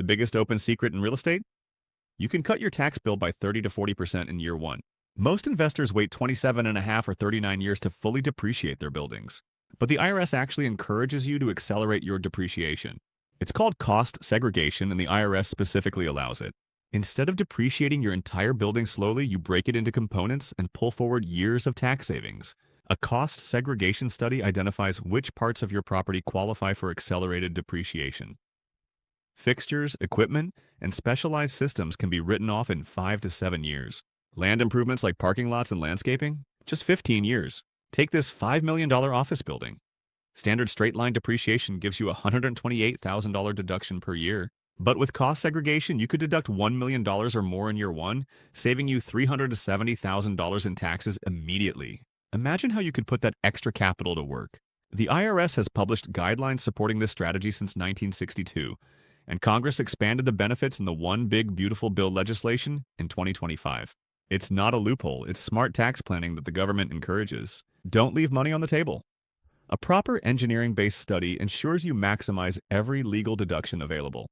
The biggest open secret in real estate? You can cut your tax bill by 30 to 40% in year one. Most investors wait 27 and a half or 39 years to fully depreciate their buildings. But the IRS actually encourages you to accelerate your depreciation. It's called cost segregation, and the IRS specifically allows it. Instead of depreciating your entire building slowly, you break it into components and pull forward years of tax savings. A cost segregation study identifies which parts of your property qualify for accelerated depreciation. Fixtures, equipment, and specialized systems can be written off in 5 to 7 years. Land improvements like parking lots and landscaping? Just 15 years. Take this $5 million office building. Standard straight-line depreciation gives you a $128,000 deduction per year. But with cost segregation, you could deduct $1 million or more in year one, saving you $370,000 in taxes immediately. Imagine how you could put that extra capital to work. The IRS has published guidelines supporting this strategy since 1962, and Congress expanded the benefits in the One Big Beautiful Bill legislation in 2025. It's not a loophole, it's smart tax planning that the government encourages. Don't leave money on the table. A proper engineering-based study ensures you maximize every legal deduction available.